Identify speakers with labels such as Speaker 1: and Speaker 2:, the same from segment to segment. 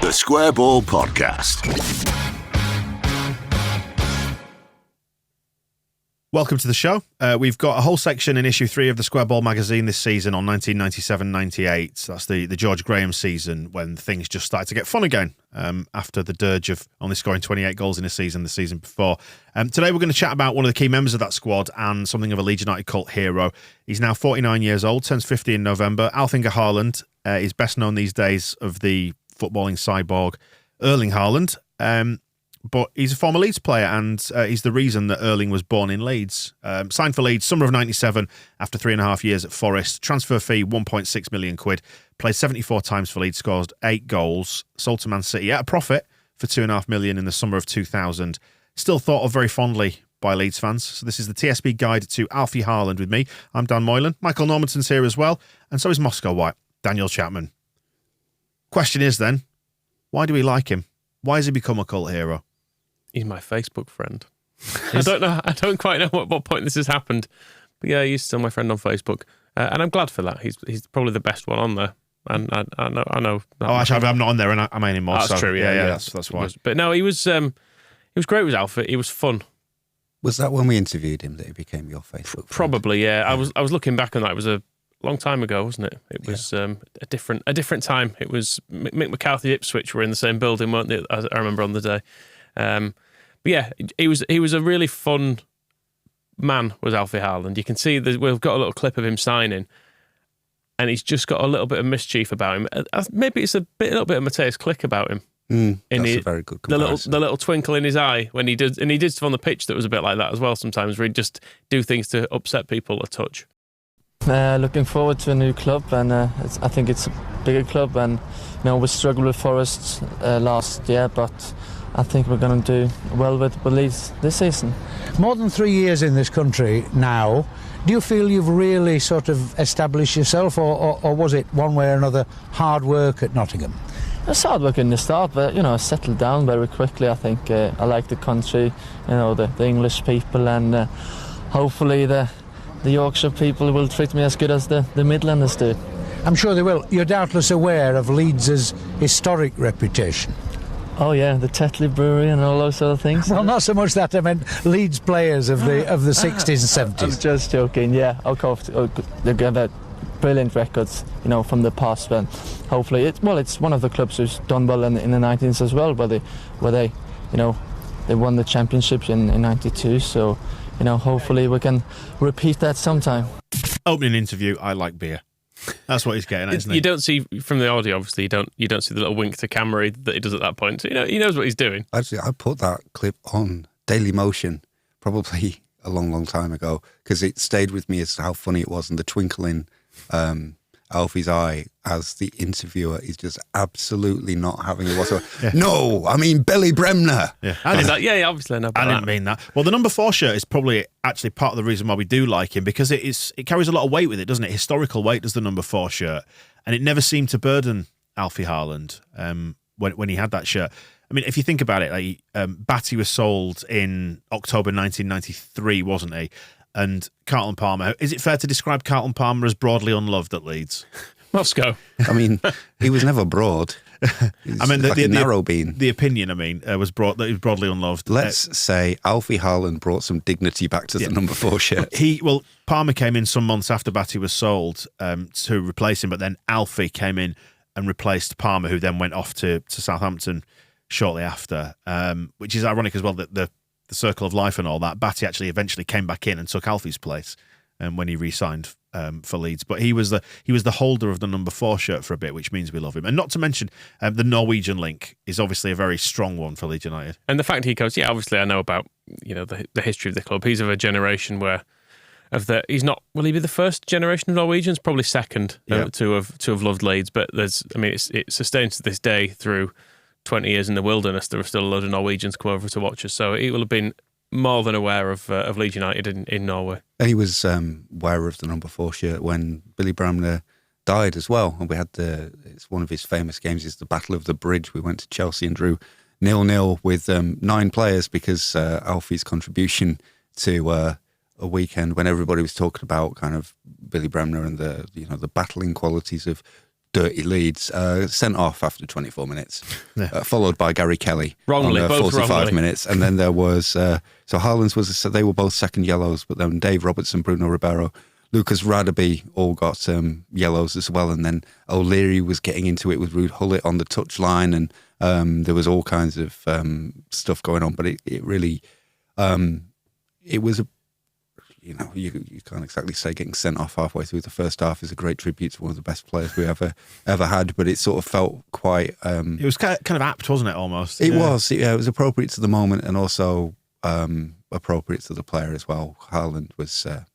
Speaker 1: The Square Ball Podcast.
Speaker 2: Welcome to the show. We've got a whole section in issue 3 of the Square Ball magazine this season on 1997-98. That's the George Graham season when things just started to get fun again after the dirge of only scoring 28 goals in a season the season before. Today we're going to chat about one of the key members of that squad and something of a Leeds United cult hero. He's now 49 years old, turns 50 in November. Alfie Haaland is best known these days of the footballing cyborg Erling Haaland. But he's a former Leeds player and he's the reason that Erling was born in Leeds. Signed for Leeds summer of 97 after 3.5 years at Forest. Transfer fee £1.6 million. Played 74 times for Leeds, scored 8 goals. Sold to Man City at a profit for £2.5 million in the summer of 2000. Still thought of very fondly by Leeds fans. So this is the TSB guide to Alfie Haaland with me. I'm Dan Moylan. Michael Normanton's here as well. And so is Moscow White, Daniel Chapman. Question is then, why do we like him? Why has he become a cult hero?
Speaker 3: He's my Facebook friend. I don't quite know what point this has happened, but yeah, he's still my friend on Facebook, and I'm glad for that. He's probably the best one on there, and I know.
Speaker 2: Oh, actually, I'm not on there, and I'm anymore.
Speaker 3: That's
Speaker 2: so,
Speaker 3: true. Yeah,
Speaker 2: that's why.
Speaker 3: But no, he was great with Alfie. He was fun.
Speaker 4: Was that when we interviewed him that he became your Facebook friend?
Speaker 3: Probably, yeah. I was looking back on that. It was a long time ago, wasn't it? It was a different time. It was Mick McCarthy, Ipswich were in the same building, weren't they? I remember on the day. But yeah, he was a really fun man, was Alfie Haaland. You can see that we've got a little clip of him signing, and he's just got a little bit of mischief about him. Maybe it's a little bit of Matthias Klick about him.
Speaker 4: That's a very good comparison.
Speaker 3: The little twinkle in his eye when he did, and he did stuff on the pitch that was a bit like that as well. Sometimes where he'd just do things to upset people a touch.
Speaker 5: Looking forward to a new club, and I think it's a bigger club. And we struggled with Forest last year, but I think we're going to do well with Leeds this season.
Speaker 6: More than 3 years in this country now, do you feel you've really sort of established yourself, or was it one way or another hard work at Nottingham?
Speaker 5: It's hard work in the start, but I settled down very quickly. I think I like the country, the English people, and hopefully the Yorkshire people will treat me as good as the Midlanders do.
Speaker 6: I'm sure they will. You're doubtless aware of Leeds' historic reputation.
Speaker 5: Oh yeah, the Tetley Brewery and all those sort of things.
Speaker 6: Well, not so much that. I meant Leeds players of the 60s and 70s.
Speaker 5: I'm just joking. Yeah, of course. They've got brilliant records, from the past. And hopefully, it's one of the clubs who's done well in the 19s as well, where they won the championship in '92. So, hopefully we can repeat that sometime.
Speaker 2: Opening interview, I like beer. That's what he's getting at, isn't he?
Speaker 3: You don't see from the audio, obviously. You don't see the little wink to camera that he does at that point. So, he knows what he's doing.
Speaker 4: Actually, I put that clip on Daily Motion probably a long, long time ago because it stayed with me as to how funny it was, and the twinkle in Alfie's eye as the interviewer is just absolutely not having it whatsoever. Yeah. No, I mean Billy Bremner.
Speaker 2: Yeah,
Speaker 3: obviously I know about
Speaker 2: I didn't mean that. Well, the number 4 shirt is probably actually part of the reason why we do like him, because it carries a lot of weight with it, doesn't it? Historical weight does the number 4 shirt, and it never seemed to burden Alfie Haaland when he had that shirt. I mean, if you think about it, Batty was sold in October 1993, wasn't he? And Carlton Palmer, is it fair to describe Carlton Palmer as broadly unloved at Leeds?
Speaker 3: Moscow.
Speaker 4: I mean, he was never broad.
Speaker 2: I mean,
Speaker 4: a narrow bean.
Speaker 2: The opinion, was that he was broadly unloved.
Speaker 4: Let's say Alfie Haaland brought some dignity back to the number 4 shirt.
Speaker 2: Palmer came in some months after Batty was sold to replace him, but then Alfie came in and replaced Palmer, who then went off to Southampton shortly after, which is ironic as well that the circle of life and all that. Batty actually eventually came back in and took Alfie's place when he re-signed for Leeds. But he was the holder of the number 4 shirt for a bit, which means we love him. And not to mention the Norwegian link is obviously a very strong one for Leeds United.
Speaker 3: And the fact he goes, obviously I know about the history of the club. He's of a generation where he's not. Will he be the first generation of Norwegians? Probably second to have loved Leeds. But it sustains to this day through 20 years in the wilderness. There are still a load of Norwegians come over to watch us, so he will have been more than aware of Leeds United in Norway.
Speaker 4: And he was aware of the number 4 shirt when Billy Bremner died as well, and we had it's one of his famous games is the Battle of the Bridge. We went to Chelsea and drew 0-0 with 9 players because Alfie's contribution to a weekend when everybody was talking about kind of Billy Bremner and the battling qualities of dirty Leeds, sent off after 24 minutes, followed by Gary Kelly
Speaker 3: Wrongly,
Speaker 4: on
Speaker 3: both
Speaker 4: 45
Speaker 3: wrongly.
Speaker 4: minutes. And then there was, so Haaland's so they were both second yellows, but then Dave Robertson, Bruno Ribeiro, Lucas Radaby all got yellows as well. And then O'Leary was getting into it with Ruud Gullit on the touchline, and there was all kinds of stuff going on. But it really, it was you can't exactly say getting sent off halfway through the first half is a great tribute to one of the best players we ever had, but it sort of felt quite...
Speaker 2: it was kind of apt, wasn't it, almost?
Speaker 4: It was. It was appropriate to the moment and also appropriate to the player as well. Haaland was a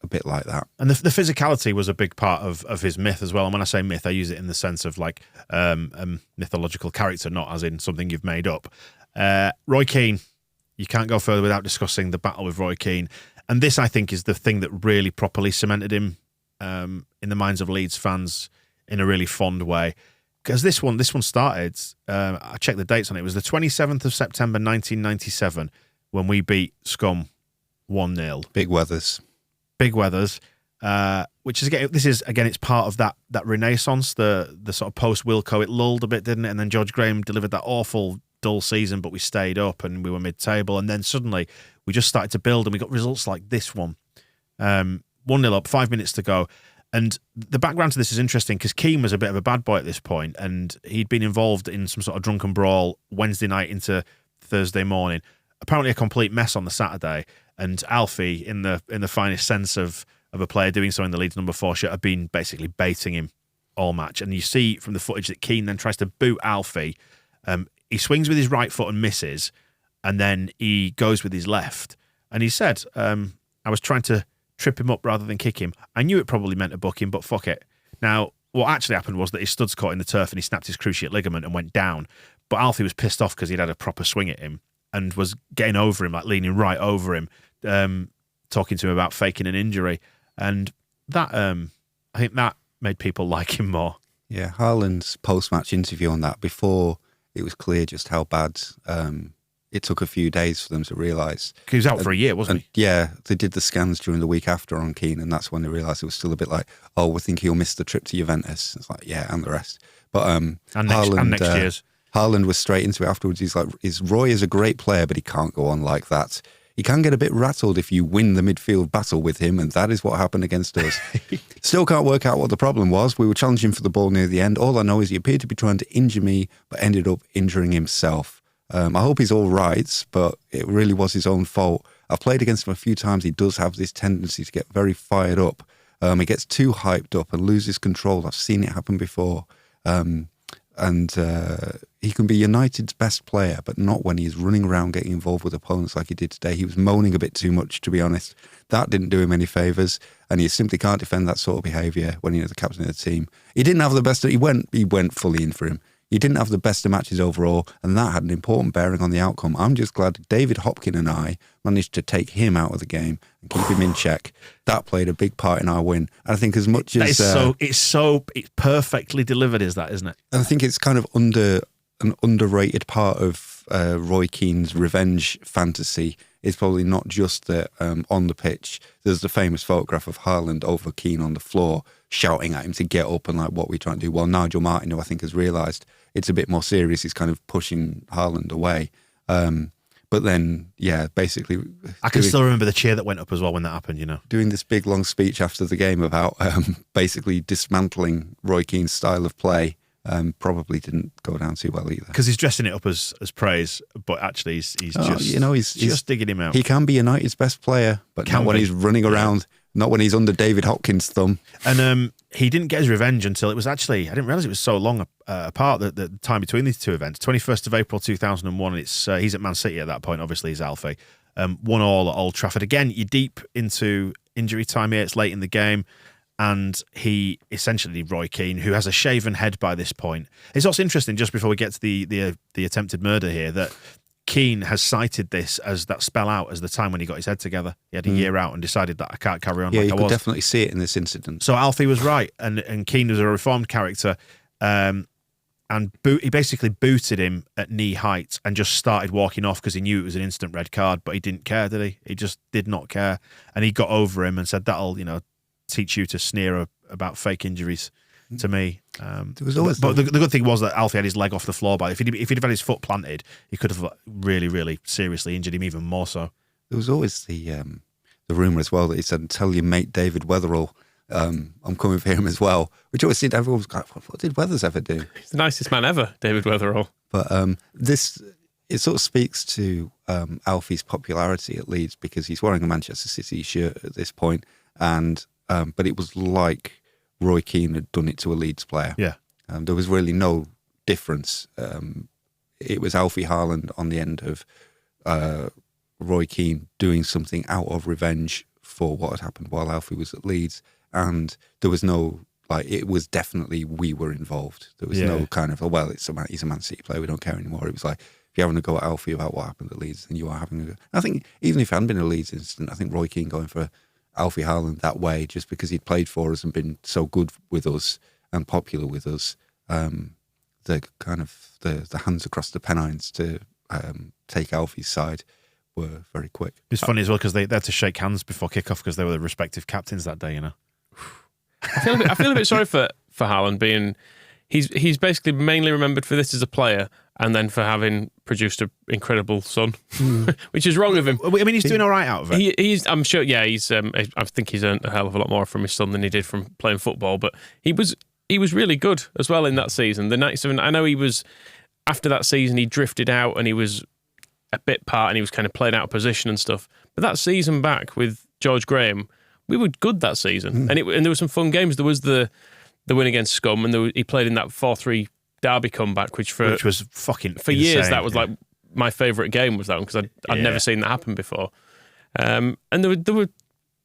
Speaker 4: bit like that.
Speaker 2: And the physicality was a big part of his myth as well. And when I say myth, I use it in the sense of like a mythological character, not as in something you've made up. Roy Keane, you can't go further without discussing the battle with Roy Keane. And this, I think, is the thing that really properly cemented him in the minds of Leeds fans in a really fond way. Because this one started, I checked the dates on it, it was the 27th of September 1997 when we beat Scum 1-0.
Speaker 4: Big Weathers.
Speaker 2: Which is, again, it's part of that renaissance, the sort of post-Wilco. It lulled a bit, didn't it? And then George Graham delivered that awful dull season, but we stayed up and we were mid-table. And then suddenly we just started to build and we got results like this one. 1-0 up, 5 minutes to go. And the background to this is interesting because Keane was a bit of a bad boy at this point and he'd been involved in some sort of drunken brawl Wednesday night into Thursday morning. Apparently a complete mess on the Saturday. And Alfie, in the finest sense of a player doing so in the Leeds number 4 shirt, had been basically baiting him all match. And you see from the footage that Keane then tries to boot Alfie. He swings with his right foot and misses, and then he goes with his left. And he said, I was trying to trip him up rather than kick him. I knew it probably meant to book him, but fuck it. Now, what actually happened was that his studs caught in the turf and he snapped his cruciate ligament and went down. But Alfie was pissed off because he'd had a proper swing at him and was getting over him, like leaning right over him, talking to him about faking an injury. And that, I think that made people like him more.
Speaker 4: Yeah, Haaland's post-match interview on that, before it was clear just how bad it took a few days for them to realise.
Speaker 2: He was out for a year, wasn't he?
Speaker 4: Yeah, they did the scans during the week after on Keane, and that's when they realised it was still a bit like, oh, we think he'll miss the trip to Juventus. It's like, yeah, and the rest. But
Speaker 2: and next year's.
Speaker 4: Haaland was straight into it afterwards. He's like, Roy is a great player, but he can't go on like that. He can get a bit rattled if you win the midfield battle with him, and that is what happened against us. Still can't work out what the problem was. We were challenging for the ball near the end. All I know is he appeared to be trying to injure me, but ended up injuring himself. I hope he's all right, but it really was his own fault. I've played against him a few times. He does have this tendency to get very fired up. He gets too hyped up and loses control. I've seen it happen before. And he can be United's best player, but not when he's running around getting involved with opponents like he did today. He was moaning a bit too much, to be honest. That didn't do him any favours, and you simply can't defend that sort of behaviour when you're the captain of the team. He didn't have the best. He went fully in for him. He didn't have the best of matches overall, and that had an important bearing on the outcome. I'm just glad David Hopkin and I managed to take him out of the game and keep him in check. That played a big part in our win. And I think as much as...
Speaker 2: It's perfectly delivered, isn't it?
Speaker 4: And I think it's kind of an underrated part of Roy Keane's revenge fantasy is probably not just that on the pitch. There's the famous photograph of Haaland over Keane on the floor, shouting at him to get up and like, what we trying to do? Well, Nigel Martin, who I think has realised it's a bit more serious, is kind of pushing Haaland away. But then, yeah, basically...
Speaker 2: I can still remember the cheer that went up as well when that happened, you know.
Speaker 4: Doing this big, long speech after the game about basically dismantling Roy Keane's style of play probably didn't go down too well either.
Speaker 2: Because he's dressing it up as praise, but actually he's just digging him out.
Speaker 4: He can be United's best player, but not when he's running around, not when he's under David Hopkins' thumb.
Speaker 2: And he didn't get his revenge until it was actually, I didn't realise it was so long apart, the time between these two events. 21st of April 2001, he's at Man City at that point, obviously he's Alfie. 1-1 at Old Trafford. Again, you're deep into injury time here, it's late in the game. And he essentially, Roy Keane, who has a shaven head by this point. It's also interesting, just before we get to the attempted murder here, that Keane has cited this as that spell out as the time when he got his head together. He had a year out and decided that I can't carry on like I was.
Speaker 4: Yeah, you could definitely see it in this incident.
Speaker 2: So Alfie was right, and Keane was a reformed character. And he basically booted him at knee height and just started walking off because he knew it was an instant red card, but he didn't care, did he? He just did not care. And he got over him and said, that'll, teach you to sneer about fake injuries to me.
Speaker 4: There was always
Speaker 2: but the good thing was that Alfie had his leg off the floor. But if he'd have had his foot planted, he could have really, really seriously injured him even more so.
Speaker 4: There was always the rumour as well that he said, "Tell your mate David Weatherall, I'm coming for him as well," which always seemed everyone was like, "What did Weathers ever do?"
Speaker 3: He's the nicest man ever, David Weatherall.
Speaker 4: But it sort of speaks to Alfie's popularity at Leeds because he's wearing a Manchester City shirt at this point, and but it was like Roy Keane had done it to a Leeds player.
Speaker 2: Yeah,
Speaker 4: there was really no difference. It was Alfie Haaland on the end of Roy Keane doing something out of revenge for what had happened while Alfie was at Leeds, and there was no it was definitely we were involved. There was no kind of he's a Man City player, we don't care anymore. It was like, if you're having a go at Alfie about what happened at Leeds, then you are having a go. I think even if it hadn't been a Leeds incident, I think Roy Keane going for Alfie Haaland that way, just because he'd played for us and been so good with us and popular with us, the kind of the hands across the Pennines to take Alfie's side were very quick.
Speaker 2: It was funny as well because they had to shake hands before kickoff because they were the respective captains that day.
Speaker 3: I feel a bit sorry for Haaland being. He's basically mainly remembered for this as a player, and then for having produced an incredible son, which is wrong of him.
Speaker 2: I mean, he's doing all right out of it.
Speaker 3: He's. I'm sure. Yeah, he's. I think he's earned a hell of a lot more from his son than he did from playing football. But he was really good as well in that season. The 97. I know he was. After that season, he drifted out and he was a bit part, and he was kind of playing out of position and stuff. But that season back with George Graham, we were good that season, and there were some fun games. There was the win against Scum, and he played in that 4-3 Derby comeback, which was fucking for
Speaker 2: insane,
Speaker 3: years. That was like my favourite game was that one because I'd never seen that happen before. And there were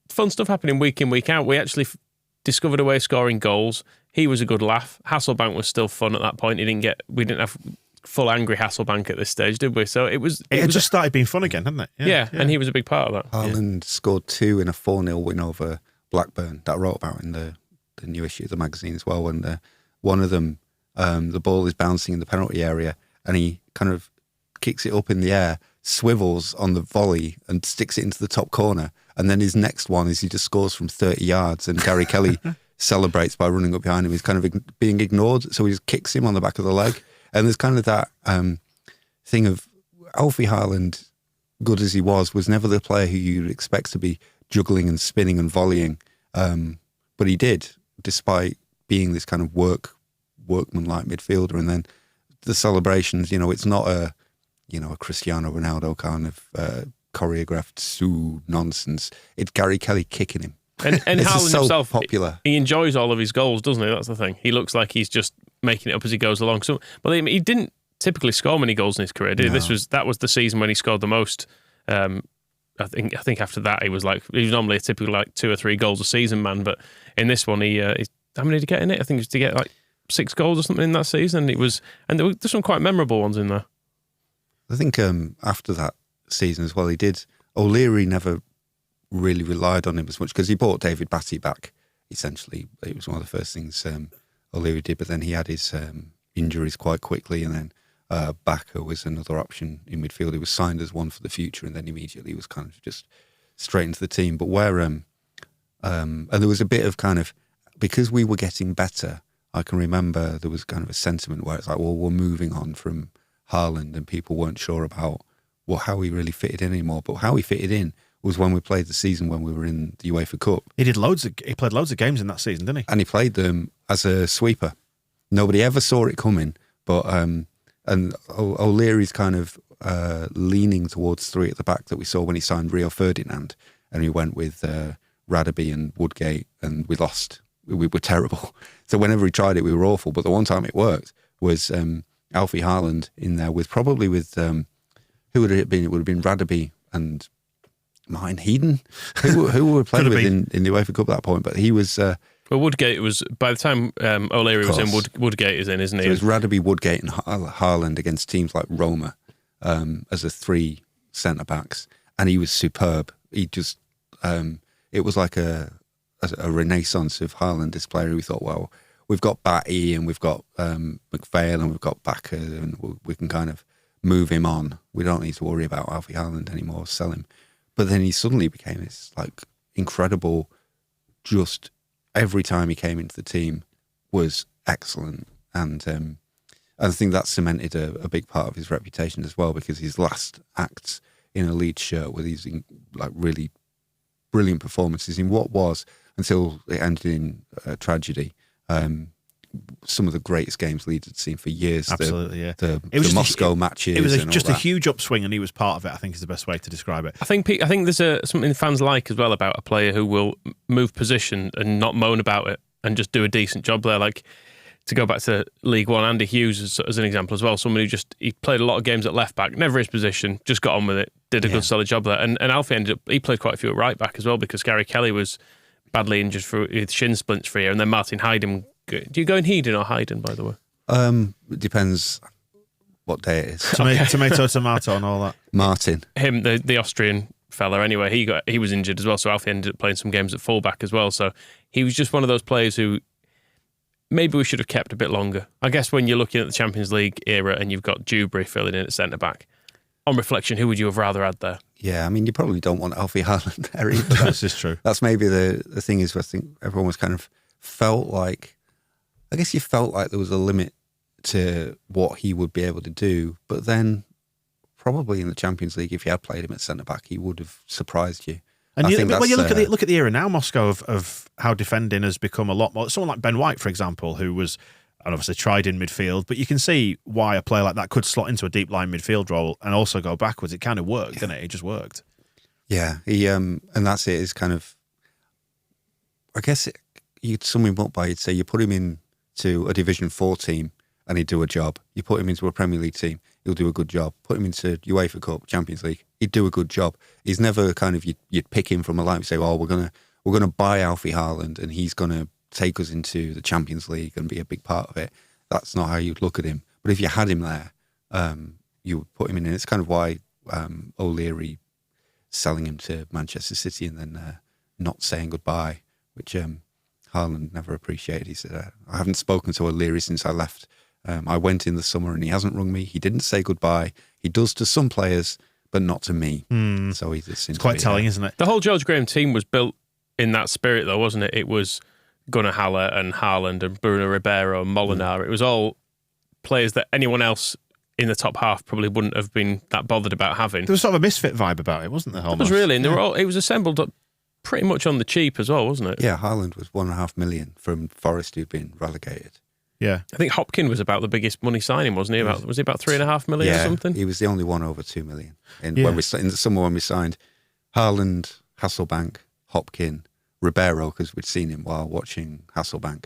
Speaker 3: fun stuff happening week in, week out. We actually discovered a way of scoring goals. He was a good laugh. Hasselbank was still fun at that point. We didn't have full angry Hasselbank at this stage, did we? So it
Speaker 2: just started being fun again, hadn't it?
Speaker 3: Yeah, and he was a big part of that.
Speaker 4: Haaland scored 2 in a 4-0 win over Blackburn that I wrote about in the new issue of the magazine as well. And one of them, the ball is bouncing in the penalty area, and he kind of kicks it up in the air, swivels on the volley, and sticks it into the top corner. And then his next one is he just scores from 30 yards, and Gary Kelly celebrates by running up behind him. He's kind of being ignored, so he just kicks him on the back of the leg. And there's kind of that thing of Alfie Haaland, good as he was never the player who you'd expect to be juggling and spinning and volleying. But he did, despite being this kind of workman-like midfielder. And then the celebrations, it's not a Cristiano Ronaldo kind of choreographed nonsense. It's Gary Kelly kicking him.
Speaker 3: And Haaland
Speaker 4: so
Speaker 3: himself,
Speaker 4: popular.
Speaker 3: He enjoys all of his goals, doesn't he? That's the thing. He looks like he's just making it up as he goes along. So, well, he didn't typically score many goals in his career, did he?
Speaker 4: No.
Speaker 3: That was the season when he scored the most. I think after that he was normally a typical 2 or 3 goals a season man, but in this one he how many did he get in it? I think it was to get 6 goals or something in that season. There's some quite memorable ones in there.
Speaker 4: I think after that season as well, he did. O'Leary never really relied on him as much because he brought David Batty back. Essentially, it was one of the first things O'Leary did. But then he had his injuries quite quickly, and then Bakker was another option in midfield. He was signed as one for the future, and then immediately was kind of just straight into the team. But where and there was a bit of kind of, because we were getting better, I can remember there was kind of a sentiment where it's like, well, we're moving on from Haaland, and people weren't sure about how he really fitted in anymore. But how he fitted in was when we played the season when we were in the UEFA Cup.
Speaker 2: He played loads of games in that season, didn't he?
Speaker 4: And he played them as a sweeper. Nobody ever saw it coming, but and O'Leary's kind of leaning towards 3 at the back that we saw when he signed Rio Ferdinand, and he went with Radaby and Woodgate, and we lost. We were terrible. So whenever he tried it, we were awful. But the one time it worked was Alfie Haaland in there with who would it have been? It would have been Radaby and Martin Heeden, who were playing with in the UEFA Cup at that point. But he was...
Speaker 3: well, Woodgate was... By the time O'Leary was in, Woodgate is in, isn't he?
Speaker 4: So it was Radaby, Woodgate and Haaland against teams like Roma as the 3 centre-backs. And he was superb. He just... it was like a renaissance of Haaland, this player. We thought, well, we've got Batty and we've got McPhail and we've got Bakker, and we can kind of move him on. We don't need to worry about Alfie Haaland anymore, sell him. But then he suddenly became this incredible, just every time he came into the team, was excellent, and I think that cemented a big part of his reputation as well, because his last acts in a Leeds shirt were these like really brilliant performances in what was, until it ended in tragedy, some of the greatest games Leeds had seen for years.
Speaker 2: Absolutely,
Speaker 4: the
Speaker 2: Moscow
Speaker 4: matches.
Speaker 2: It was
Speaker 4: and
Speaker 2: just
Speaker 4: all
Speaker 2: a
Speaker 4: that.
Speaker 2: huge upswing, and he was part of it. I think is the best way to describe it.
Speaker 3: I think there's something fans like as well about a player who will move position and not moan about it and just do a decent job there. Like, to go back to League One, Andy Hughes as an example as well, someone who he played a lot of games at left back, never his position, just got on with it, did a good solid job there. And Alfie he played quite a few at right back as well, because Gary Kelly was badly injured with shin splints for a year, and then Martin Hayden. Do you go in Heiden or Hayden, by the way?
Speaker 4: It depends what day it is.
Speaker 2: Tomato and all that.
Speaker 4: Martin.
Speaker 3: Him, the Austrian fella, anyway, he was injured as well, so Alfie ended up playing some games at fullback as well. So he was just one of those players who maybe we should have kept a bit longer. I guess when you're looking at the Champions League era and you've got Dewberry filling in at centre-back, on reflection, who would you have rather had there?
Speaker 4: Yeah, I mean, you probably don't want Alfie Haaland there either.
Speaker 2: This is true.
Speaker 4: That's maybe the thing is, I think everyone was kind of felt like, I guess you felt like there was a limit to what he would be able to do, but then probably in the Champions League, if you had played him at centre-back, he would have surprised you.
Speaker 2: And you look at the era now, Moscow, of how defending has become a lot more. Someone like Ben White, for example, who was obviously tried in midfield, but you can see why a player like that could slot into a deep line midfield role and also go backwards. It kind of worked, didn't it? It just worked.
Speaker 4: Yeah, he and that's it. Is kind of, I guess you'd sum him up by, you'd say you put him into a Division 4 team and he'd do a job. You put him into a Premier League team, he'll do a good job. Put him into UEFA Cup, Champions League, he'd do a good job. He's never kind of, you'd pick him from a line and say, oh, we're gonna buy Alfie Haaland and he's gonna take us into the Champions League and be a big part of it. That's not how you'd look at him. But if you had him there, you would put him in. And it's kind of why O'Leary selling him to Manchester City and then not saying goodbye, which Haaland never appreciated. He said, I haven't spoken to O'Leary since I left. I went in the summer and he hasn't rung me. He didn't say goodbye. He does to some players, but not to me. So he just
Speaker 2: it's quite telling, isn't it?
Speaker 3: The whole George Graham team was built in that spirit, though, wasn't it? It was Gunnar Haller and Haaland and Bruno Ribeiro and Molinar. It was all players that anyone else in the top half probably wouldn't have been that bothered about having.
Speaker 2: There was sort of a misfit vibe about it, wasn't there?
Speaker 3: It was really, and they were all. It was assembled up pretty much on the cheap as well, wasn't it?
Speaker 4: Yeah, Haaland was $1.5 million from Forest, who'd been relegated.
Speaker 2: Yeah,
Speaker 3: I think Hopkin was about the biggest money signing, wasn't he? Was he about $3.5 million or something?
Speaker 4: He was the only one over $2 million. In the summer when we signed Haaland, Hasselbank, Hopkin, Ribeiro, because we'd seen him while watching Hasselbank,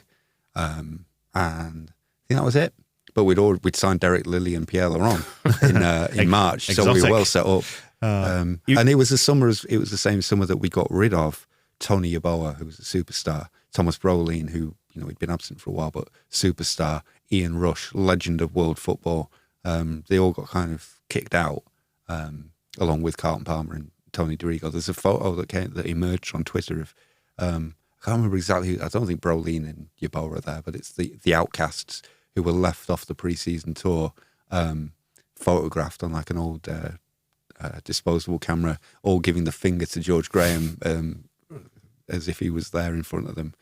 Speaker 4: and I think that was it. But we'd signed Derek Lilly and Pierre Laurent in March, so we were well set up. And it was the same summer that we got rid of Tony Yeboah, who was a superstar, Thomas Brolin, who he'd been absent for a while, but superstar, Ian Rush, legend of world football. They all got kind of kicked out, along with Carlton Palmer and Tony Dorigo. There's a photo that emerged on Twitter of, I can't remember exactly, I don't think Brolin and Yeboah are there, but it's the outcasts who were left off the pre-season tour, photographed on like an old disposable camera, all giving the finger to George Graham as if he was there in front of them,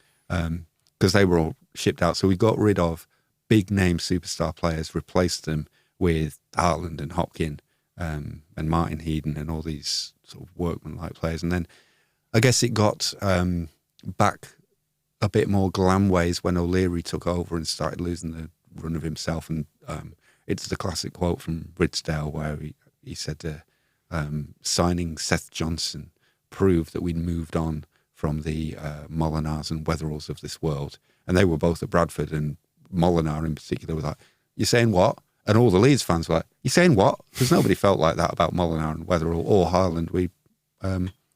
Speaker 4: because they were all shipped out. So we got rid of big name superstar players, replaced them with Haaland and Hopkin and Martin Heeden and all these sort of workman-like players. And then I guess it got back a bit more glam ways when O'Leary took over and started losing the run of himself. And it's the classic quote from Ridsdale where he said, signing Seth Johnson proved that we'd moved on from the Molinars and Wetheralls of this world. And they were both at Bradford, and Molinar in particular was like, you're saying what? And all the Leeds fans were like, you're saying what? Because nobody felt like that about Molinar and Wetherall or Haaland. We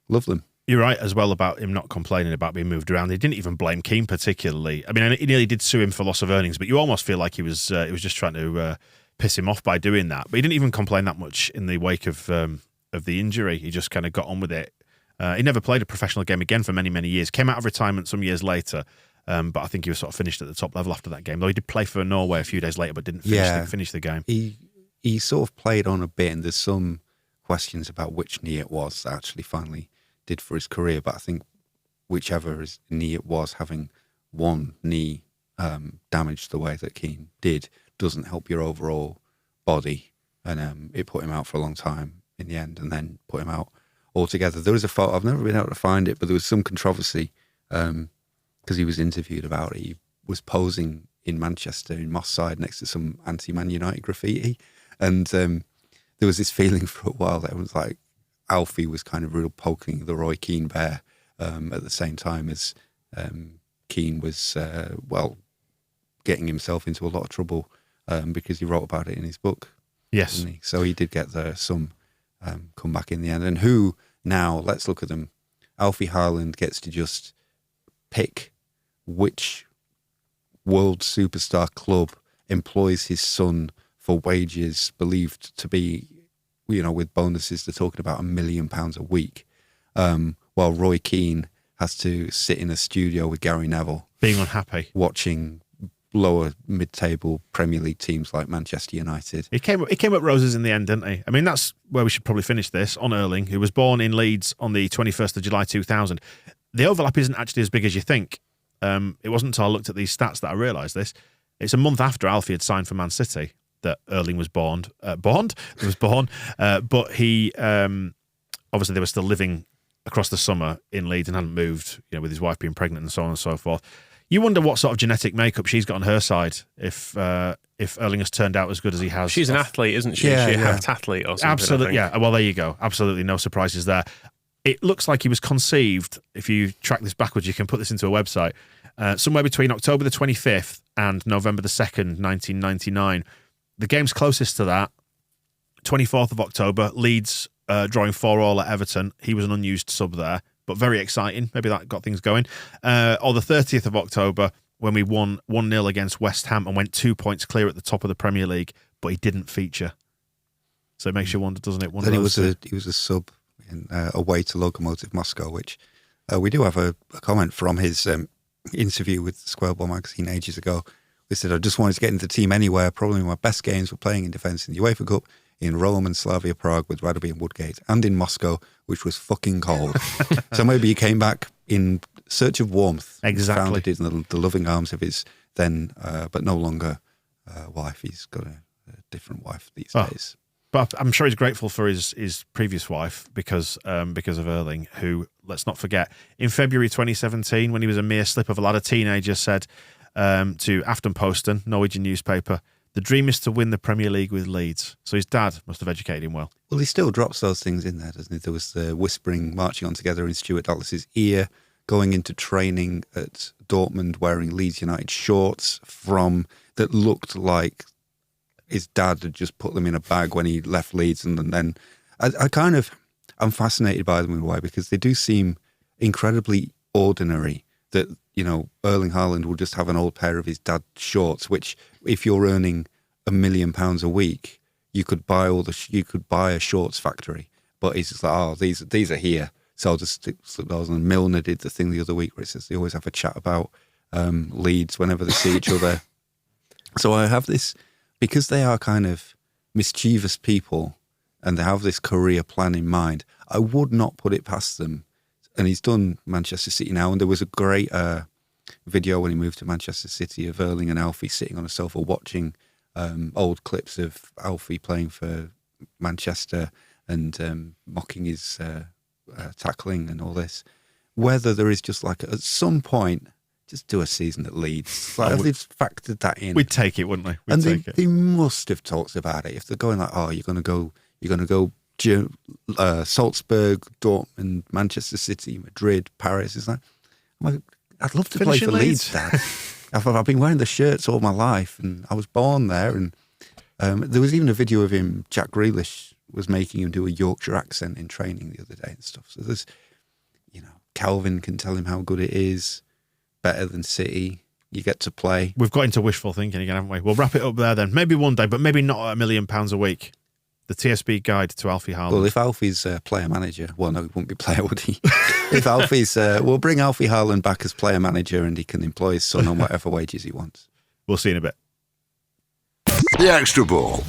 Speaker 4: love them.
Speaker 2: You're right as well about him not complaining about being moved around. He didn't even blame Keane particularly. I mean, he nearly did sue him for loss of earnings, but you almost feel like he was just trying to piss him off by doing that. But he didn't even complain that much in the wake of the injury. He just kind of got on with it. He never played a professional game again for many, many years. Came out of retirement some years later, but I think he was sort of finished at the top level after that game. Though he did play for Norway a few days later, but didn't finish the game.
Speaker 4: He sort of played on a bit, and there's some questions about which knee it was that actually finally did for his career. But I think whichever his knee it was, having one knee damaged the way that Keane did doesn't help your overall body. And it put him out for a long time in the end, and then put him out altogether. There was a photo, I've never been able to find it, but there was some controversy because he was interviewed about it. He was posing in Manchester, in Moss Side, next to some anti-Man United graffiti. And there was this feeling for a while that it was like Alfie was kind of real poking the Roy Keane-baiter at the same time as Keane was, getting himself into a lot of trouble because he wrote about it in his book.
Speaker 2: Yes.
Speaker 4: Didn't he? So he did get some comeback in the end. And who now, let's look at them. Alfie Haaland gets to just pick which world superstar club employs his son for wages believed to be, with bonuses, they're talking about £1 million a week, while Roy Keane has to sit in a studio with Gary Neville.
Speaker 2: Being unhappy.
Speaker 4: Watching lower mid-table Premier League teams like Manchester United.
Speaker 2: He came up roses in the end, didn't he? I mean, that's where we should probably finish this, on Erling, who was born in Leeds on the 21st of July 2000. The overlap isn't actually as big as you think. It wasn't until I looked at these stats that I realised this. It's a month after Alfie had signed for Man City that Erling was born. But he, obviously they were still living across the summer in Leeds and hadn't moved, with his wife being pregnant and so on and so forth. You wonder what sort of genetic makeup she's got on her side if Erling has turned out as good as he has.
Speaker 3: She's an athlete, isn't she?
Speaker 4: Yeah,
Speaker 3: She's a
Speaker 4: yeah.
Speaker 3: heptathlete or something.
Speaker 2: Absolutely, yeah. Well, there you go. Absolutely no surprises there. It looks like he was conceived, if you track this backwards, you can put this into a website, somewhere between October the 25th and November the 2nd, 1999. The game's closest to that, 24th of October, Leeds drawing 4-4 at Everton. He was an unused sub there, but very exciting. Maybe that got things going. Or the 30th of October, when we won 1-0 against West Ham and went 2 points clear at the top of the Premier League, but he didn't feature. So it makes you wonder, doesn't it?
Speaker 4: Then he was a sub in, away to Lokomotiv Moscow, which we do have a comment from his interview with Square Ball magazine ages ago. He said, I just wanted to get into the team anywhere. Probably my best games were playing in defence in the UEFA Cup, in Rome and Slavia Prague with Radaby and Woodgate, and in Moscow, which was fucking cold. So maybe he came back in search of warmth.
Speaker 2: Exactly.
Speaker 4: Found it in the loving arms of his then, but no longer wife. He's got a different wife these days.
Speaker 2: But I'm sure he's grateful for his previous wife because of Erling, who, let's not forget, in February 2017, when he was a mere slip of a lad, a teenager, said to Aftenposten, Norwegian newspaper, the dream is to win the Premier League with Leeds. So his dad must have educated him well.
Speaker 4: Well, he still drops those things in there, doesn't he? There was the whispering, marching on together in Stuart Dallas's ear, going into training at Dortmund wearing Leeds United shorts that looked like his dad had just put them in a bag when he left Leeds. And then I'm fascinated by them in a way because they do seem incredibly ordinary. That, Erling Haaland will just have an old pair of his dad's shorts, which if you're earning £1 million a week, you could buy a shorts factory. But he's just like, these are here. So I'll just slip those on. Milner did the thing the other week where it says they always have a chat about Leeds whenever they see each other. So I have this, because they are kind of mischievous people and they have this career plan in mind, I would not put it past them. And he's done Manchester City now, and there was a great video when he moved to Manchester City of Erling and Alfie sitting on a sofa watching old clips of Alfie playing for Manchester and mocking his tackling and all this. Whether there is just like, at some point, just do a season at Leeds. Like, if they've factored that in.
Speaker 2: We'd take it, wouldn't we?
Speaker 4: They must have talked about it. If they're going like, you're going to go Salzburg, Dortmund, Manchester City, Madrid, Paris. Is that? I'd love to play for Leeds, Dad. I've been wearing the shirts all my life, and I was born there. And there was even a video of him. Jack Grealish was making him do a Yorkshire accent in training the other day and stuff. So there's, Calvin can tell him how good it is, better than City. You get to play. We've
Speaker 2: got into wishful thinking again, haven't we? We'll wrap it up there then. Maybe one day, but maybe not at £1 million a week. The TSB guide to Alfie Haaland.
Speaker 4: Well, if Alfie's player manager, well, no, he wouldn't be player, would he? If Alfie's, we'll bring Alfie Haaland back as player manager and he can employ his son on whatever wages he wants.
Speaker 2: We'll see in a bit.
Speaker 1: The Extra Ball.